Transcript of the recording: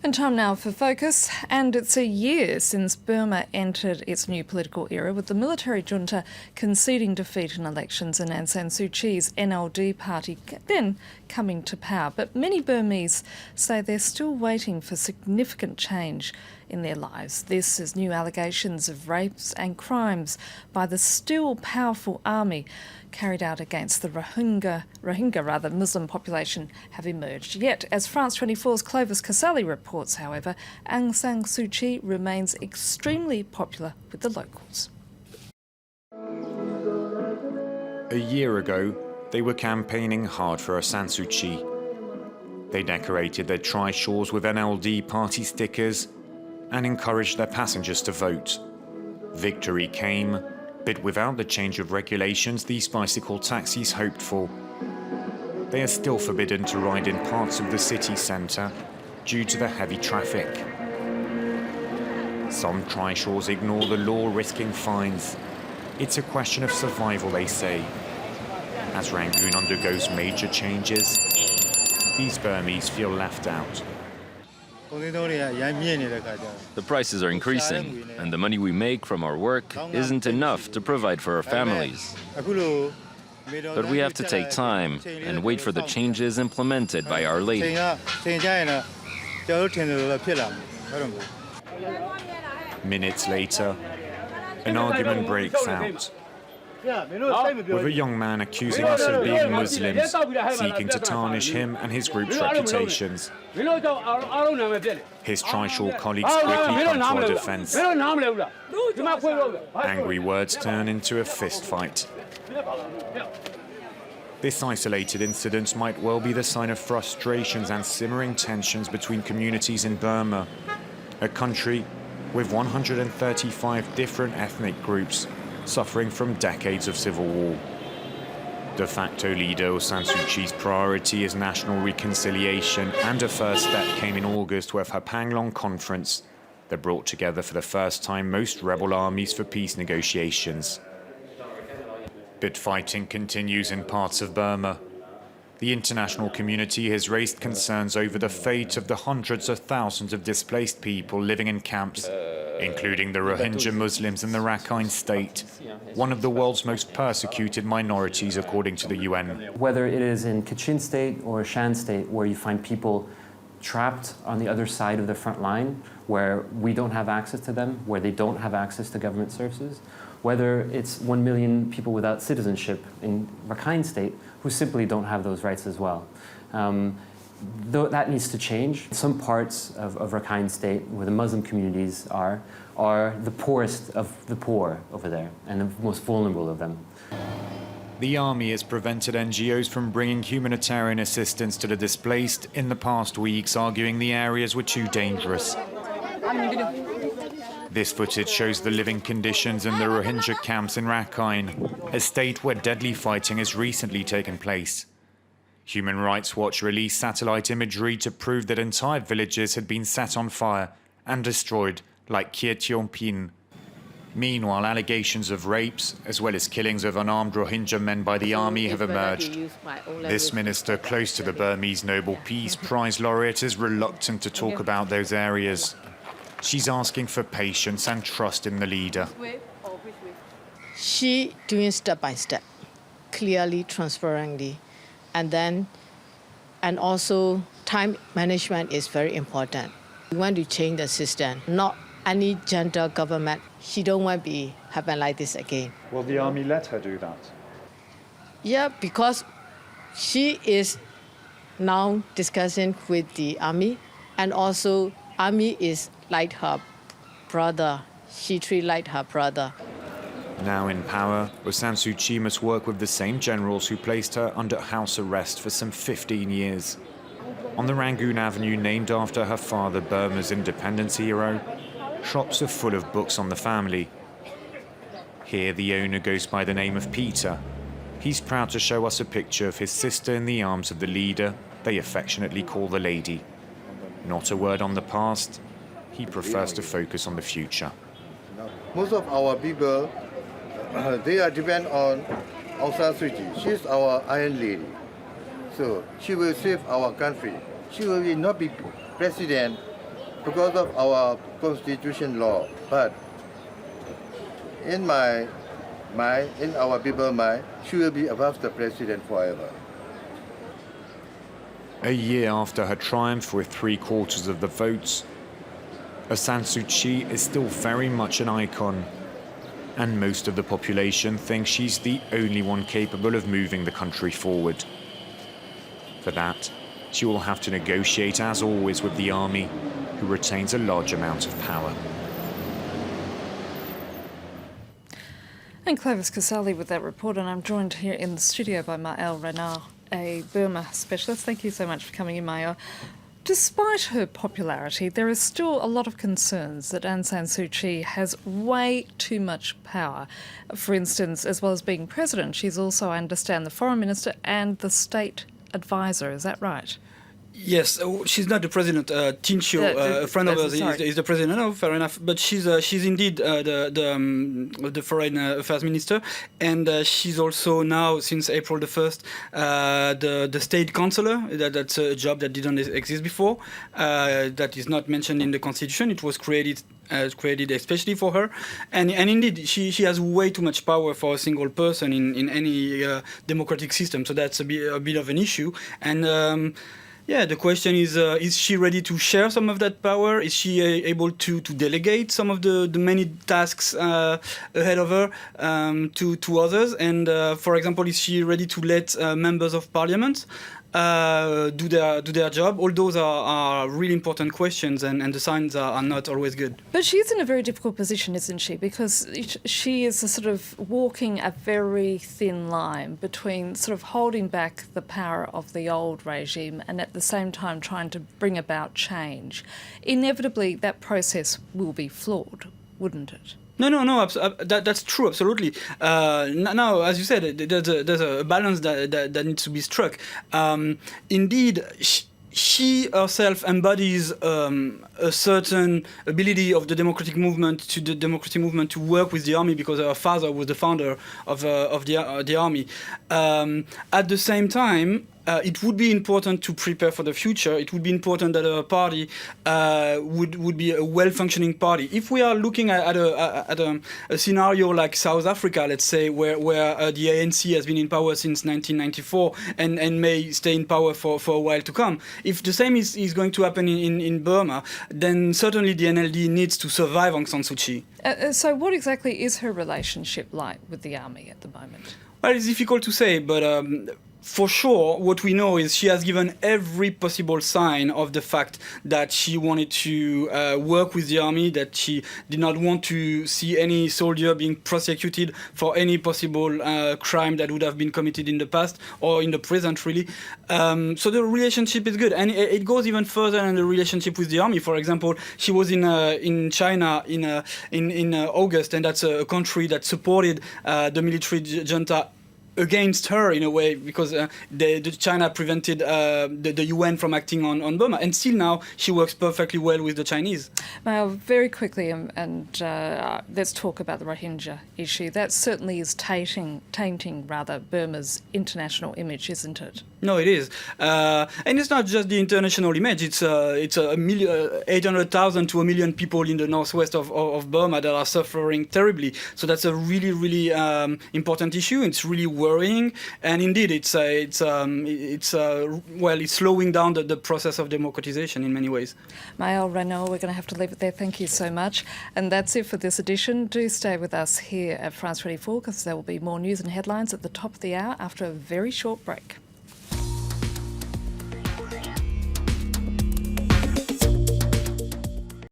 And time now for Focus, and it's a year since Burma entered its new political era, with the military junta conceding defeat in elections and Aung San Suu Kyi's NLD party then coming to power. But many Burmese say they're still waiting for significant change in their lives. This as new allegations of rapes and crimes by the still powerful army carried out against the Rohingya Muslim population have emerged. Yet, as France 24's Clovis Casali reports, however, Aung San Suu Kyi remains extremely popular with the locals. A year ago, they were campaigning hard for Aung San Suu Kyi. They decorated their trishaws with NLD party stickers and encouraged their passengers to vote. Victory came, but without the change of regulations these bicycle taxis hoped for. They are still forbidden to ride in parts of the city centre due to the heavy traffic. Some trishaws ignore the law, risking fines. It's a question of survival, they say. As Rangoon undergoes major changes, these Burmese feel left out. The prices are increasing, and the money we make from our work isn't enough to provide for our families. But we have to take time and wait for the changes implemented by Our Lady. Minutes later, an argument breaks out, with a young man accusing us of being Muslims, seeking to tarnish him and his group's reputations. His trishaw colleagues quickly come to our defence. Angry words turn into a fist fight. This isolated incident might well be the sign of frustrations and simmering tensions between communities in Burma, a country with 135 different ethnic groups suffering from decades of civil war. De facto leader Aung San Suu Kyi's priority is national reconciliation, and a first step came in August with her Panglong conference that brought together for the first time most rebel armies for peace negotiations. But fighting continues in parts of Burma. The international community has raised concerns over the fate of the hundreds of thousands of displaced people living in camps, including the Rohingya Muslims in the Rakhine State, one of the world's most persecuted minorities according to the UN. Whether it is in Kachin State or Shan State, where you find people trapped on the other side of the front line, where we don't have access to them, where they don't have access to government services, whether it's 1 million people without citizenship in Rakhine State who simply don't have those rights as well. Though that needs to change. Some parts of Rakhine State, where the Muslim communities are the poorest of the poor over there, and the most vulnerable of them. The army has prevented NGOs from bringing humanitarian assistance to the displaced in the past weeks, arguing the areas were too dangerous. This footage shows the living conditions in the Rohingya camps in Rakhine, a state where deadly fighting has recently taken place. Human Rights Watch released satellite imagery to prove that entire villages had been set on fire and destroyed, like Kye Thiong Pin. Meanwhile, allegations of rapes, as well as killings of unarmed Rohingya men by the army, have emerged. This minister, close to the Burmese Nobel Peace Prize laureate, is reluctant to talk about those areas. She's asking for patience and trust in the leader. She doing step by step, clearly, transparently, and also time management is very important. We want to change the system, not any gentle government. She don't want to happen like this again. Will the army let her do that? Yeah, because she is now discussing with the army, and also army is like her brother. She treats like her brother. Now in power, Aung San Suu Kyi must work with the same generals who placed her under house arrest for some 15 years. On the Rangoon Avenue named after her father, Burma's independence hero, shops are full of books on the family. Here the owner goes by the name of Peter. He's proud to show us a picture of his sister in the arms of the leader they affectionately call the Lady. Not a word on the past. He prefers to focus on the future. Most of our people, they are depend on Aung San Suu Kyi. She's our Iron Lady. So she will save our country. She will not be president because of our constitution law. But in my mind, in our people's mind, she will be above the president forever. A year after her triumph with 3/4 of the votes, Aung San Suu Kyi is still very much an icon, and most of the population thinks she's the only one capable of moving the country forward. For that, she will have to negotiate, as always, with the army, who retains a large amount of power. And Clovis Casali with that report, and I'm joined here in the studio by Maël Renard, a Burma specialist. Thank you so much for coming in, Maël. Despite her popularity, there is still a lot of concerns that Aung San Suu Kyi has way too much power. For instance, as well as being president, she's also, I understand, the foreign minister and the state advisor. Is that right? Yes, she's not the president. Tincio, a friend of ours, is the president. No, fair enough. But she's indeed the foreign affairs minister, and she's also now, since April the 1st, the state counselor. That's a job that didn't exist before. That is not mentioned in the constitution. It was created especially for her, and indeed she has way too much power for a single person in any democratic system. So that's a bit of an issue, and. Yeah, the question is she ready to share some of that power? Is she able to delegate some of the many tasks ahead of her to others? And for example, is she ready to let members of parliament do their job? All those are really important questions, and the signs are not always good. But she's in a very difficult position, isn't she? Because she is sort of walking a very thin line between sort of holding back the power of the old regime and at the same time trying to bring about change. Inevitably, that process will be flawed, wouldn't it? No. That's true. Absolutely. Now, as you said, there's a balance that needs to be struck. Indeed, she herself embodies a certain ability of the democratic movement to work with the army, because her father was the founder of the army. At the same time, it would be important to prepare for the future. It would be important that a party would be a well-functioning party. If we are looking at a scenario like South Africa, let's say, where the ANC has been in power since 1994 and may stay in power for a while to come, if the same is going to happen in Burma, then certainly the NLD needs to survive Aung San Suu Kyi. So what exactly is her relationship like with the army at the moment? Well, it's difficult to say, but for sure, what we know is she has given every possible sign of the fact that she wanted to work with the army, that she did not want to see any soldier being prosecuted for any possible crime that would have been committed in the past or in the present, really. So the relationship is good, and it goes even further than the relationship with the army. For example, she was in China in August, and that's a country that supported the military junta against her in a way, because China prevented the UN from acting on Burma, and still now she works perfectly well with the Chinese. Now, very quickly, and let's talk about the Rohingya issue. That certainly is tainting Burma's international image, isn't it? No, it is, and it's not just the international image. It's 800,000 to 1 million people in the northwest of Burma that are suffering terribly. So that's a really, really important issue. It's really worrying, and indeed, it's slowing down the process of democratization in many ways. Maël Renard, we're going to have to leave it there. Thank you so much, and that's it for this edition. Do stay with us here at France 24, because there will be more news and headlines at the top of the hour after a very short break.